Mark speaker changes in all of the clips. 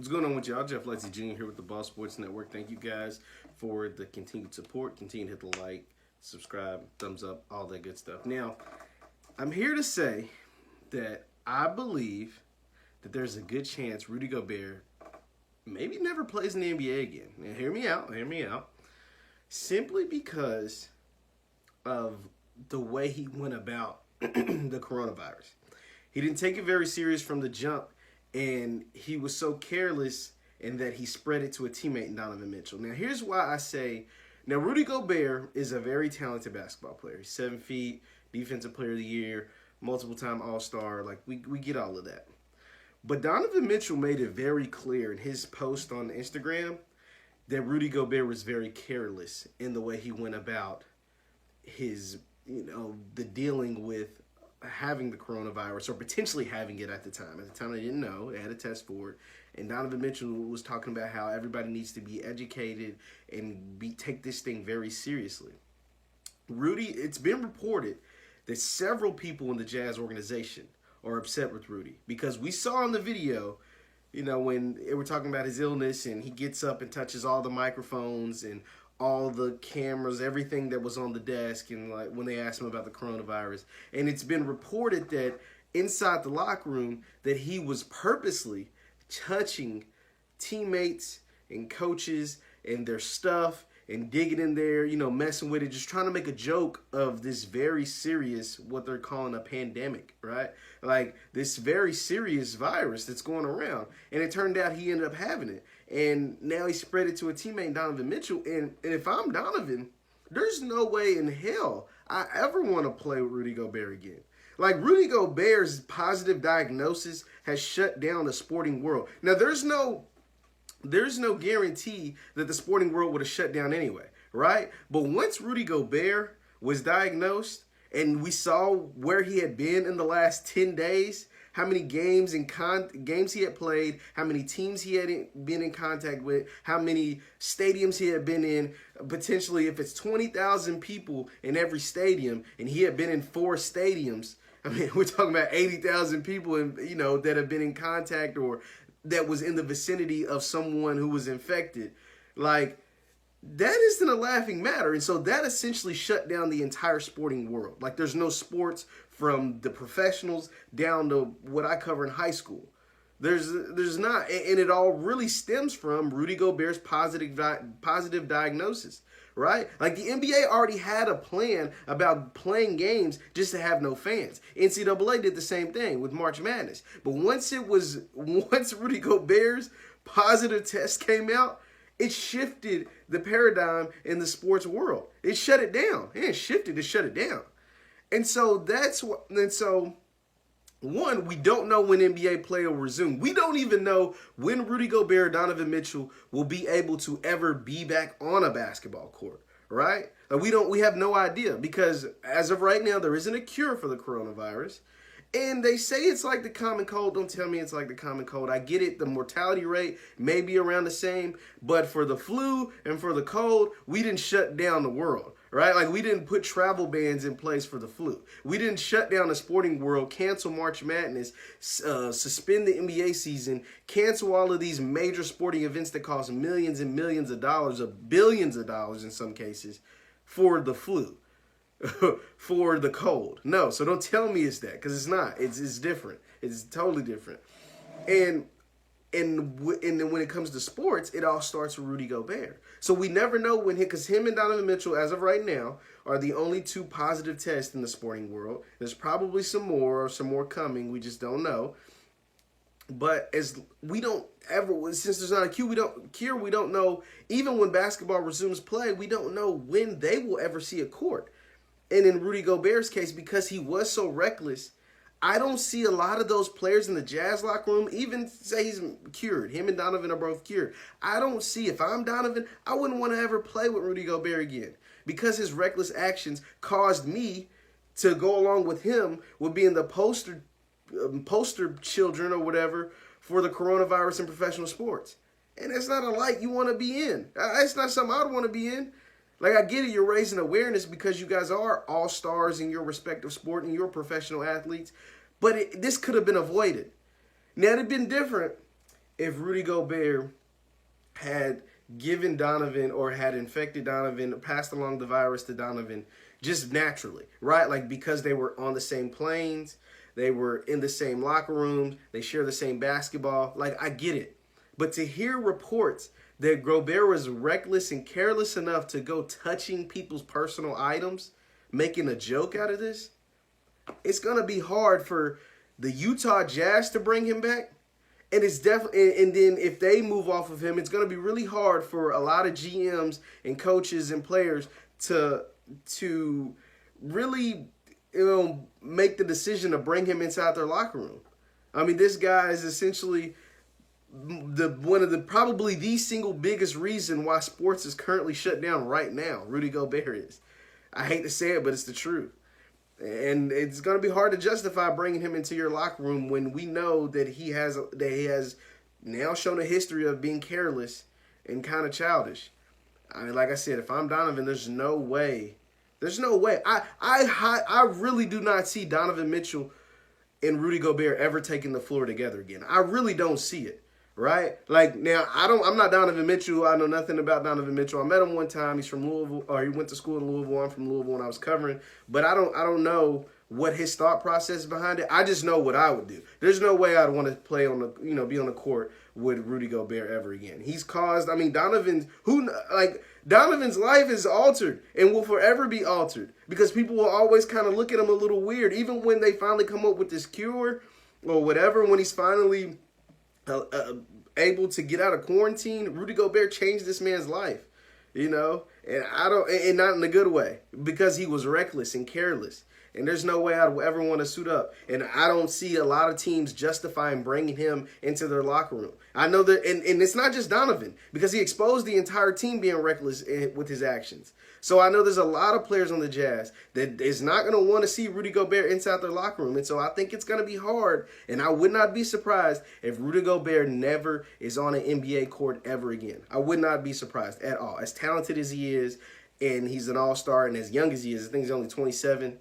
Speaker 1: What's going on with y'all? Jeff Lightsy Jr. here with the Ball Sports Network. Thank you guys for the continued support. Continue to hit the like, subscribe, thumbs up, all that good stuff. Now, I'm here to say that I believe that there's a good chance Rudy Gobert maybe never plays in the NBA again. Now, hear me out. Simply because of the way he went about the coronavirus. He didn't take it very serious from the jump. And he was so careless in that he spread it to a teammate in Donovan Mitchell. Now, here's why I say, now Rudy Gobert is a very talented basketball player. He's 7 feet, defensive player of the year, multiple-time All-Star. Like, we get all of that. But Donovan Mitchell made it very clear in his post on Instagram that Rudy Gobert was very careless in the way he went about his, the dealing with having the coronavirus or potentially having it at the time. At the time, they didn't know. They had a test for it. And Donovan Mitchell was talking about how everybody needs to be educated and take this thing very seriously. Rudy, it's been reported that several people in the Jazz organization are upset with Rudy because we saw in the video, when they were talking about his illness and he gets up and touches all the microphones and all the cameras, everything that was on the desk, and like when they asked him about the coronavirus. And it's been reported that inside the locker room that he was purposely touching teammates and coaches and their stuff and digging in there, messing with it, just trying to make a joke of this very serious, what they're calling a pandemic, right? Like this very serious virus that's going around. And it turned out he ended up having it. And now he spread it to a teammate, Donovan Mitchell. And if I'm Donovan, there's no way in hell I ever want to play with Rudy Gobert again. Like Rudy Gobert's positive diagnosis has shut down the sporting world. Now there's no guarantee that the sporting world would have shut down anyway, right? But once Rudy Gobert was diagnosed and we saw where he had been in the last 10 days, how many games he had played, how many teams he had been in contact with, how many stadiums he had been in, potentially if it's 20,000 people in every stadium and he had been in 4 stadiums, I mean, we're talking about 80,000 people that have been in contact or that was in the vicinity of someone who was infected. Like, that isn't a laughing matter. And so that essentially shut down the entire sporting world. Like, there's no sports from the professionals down to what I cover in high school. There's not. And it all really stems from Rudy Gobert's positive diagnosis, right? Like the NBA already had a plan about playing games just to have no fans. NCAA did the same thing with March Madness. But once Rudy Gobert's positive test came out, it shifted the paradigm in the sports world. It shut it down. It didn't shift it, it shut it down. And so one, we don't know when NBA play will resume. We don't even know when Rudy Gobert, Donovan Mitchell will be able to ever be back on a basketball court, right? We have no idea because as of right now, there isn't a cure for the coronavirus. And they say it's like the common cold. Don't tell me it's like the common cold. I get it. The mortality rate may be around the same. But for the flu and for the cold, we didn't shut down the world, right? Like we didn't put travel bans in place for the flu. We didn't shut down the sporting world, cancel March Madness, suspend the NBA season, cancel all of these major sporting events that cost millions and millions of dollars, or billions of dollars in some cases, for the flu. For the cold. No, so don't tell me it's that, because it's not. It's different. It's totally different. And then when it comes to sports, it all starts with Rudy Gobert. So we never know when because him and Donovan Mitchell, as of right now, are the only 2 positive tests in the sporting world. There's probably some more coming. We just don't know. But as we don't ever, since there's not a cure, we don't know. Even when basketball resumes play, we don't know when they will ever see a court. And in Rudy Gobert's case, because he was so reckless, I don't see a lot of those players in the Jazz locker room, even say he's cured. Him and Donovan are both cured. I don't see, if I'm Donovan, I wouldn't want to ever play with Rudy Gobert again because his reckless actions caused me to go along with him with being the poster children or whatever for the coronavirus in professional sports. And that's not a light you want to be in. It's not something I'd want to be in. Like, I get it, you're raising awareness because you guys are all-stars in your respective sport and you're professional athletes, but this could have been avoided. Now, it'd have been different if Rudy Gobert had given Donovan or had infected Donovan, passed along the virus to Donovan just naturally, right? Like because they were on the same planes, they were in the same locker rooms, they share the same basketball. Like I get it. But to hear reports that Gobert was reckless and careless enough to go touching people's personal items, making a joke out of this, it's going to be hard for the Utah Jazz to bring him back. And it's definitely, and then if they move off of him, it's going to be really hard for a lot of GMs and coaches and players to really, make the decision to bring him inside their locker room. I mean, this guy is essentially probably the single biggest reason why sports is currently shut down right now. Rudy Gobert is. I hate to say it, but it's the truth. And it's going to be hard to justify bringing him into your locker room when we know that he has now shown a history of being careless and kind of childish. I mean, like I said, if I'm Donovan, there's no way. I really do not see Donovan Mitchell and Rudy Gobert ever taking the floor together again. I really don't see it. Right? Like now, I'm not Donovan Mitchell. I know nothing about Donovan Mitchell. I met him one time. He's from Louisville, or he went to school in Louisville. I'm from Louisville when I was covering. But I don't know what his thought process is behind it. I just know what I would do. There's no way I'd want to play on the, be on the court with Rudy Gobert ever again. He's caused, Donovan's life is altered and will forever be altered because people will always kind of look at him a little weird. Even when they finally come up with this cure or whatever, when he's finally able to get out of quarantine, Rudy Gobert changed this man's life, and not in a good way because he was reckless and careless. And there's no way I'd ever want to suit up. And I don't see a lot of teams justifying bringing him into their locker room. I know that, and it's not just Donovan, because he exposed the entire team being reckless with his actions. So I know there's a lot of players on the Jazz that is not going to want to see Rudy Gobert inside their locker room. And so I think it's going to be hard, and I would not be surprised if Rudy Gobert never is on an NBA court ever again. I would not be surprised at all. As talented as he is, and he's an all-star, and as young as he is, I think he's only 27,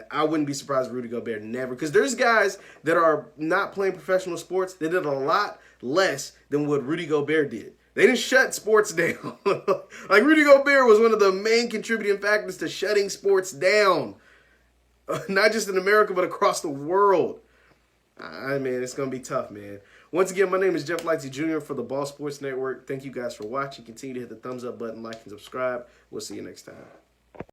Speaker 1: I wouldn't be surprised if Rudy Gobert never, because there's guys that are not playing professional sports that did a lot less than what Rudy Gobert did. They didn't shut sports down. Like Rudy Gobert was one of the main contributing factors to shutting sports down, not just in America but across the world. Man, it's gonna be tough, man. Once again, my name is Jeff Lightsy Jr. for the Ball Sports Network. Thank you guys for watching. Continue to hit the thumbs up button, like, and subscribe. We'll see you next time.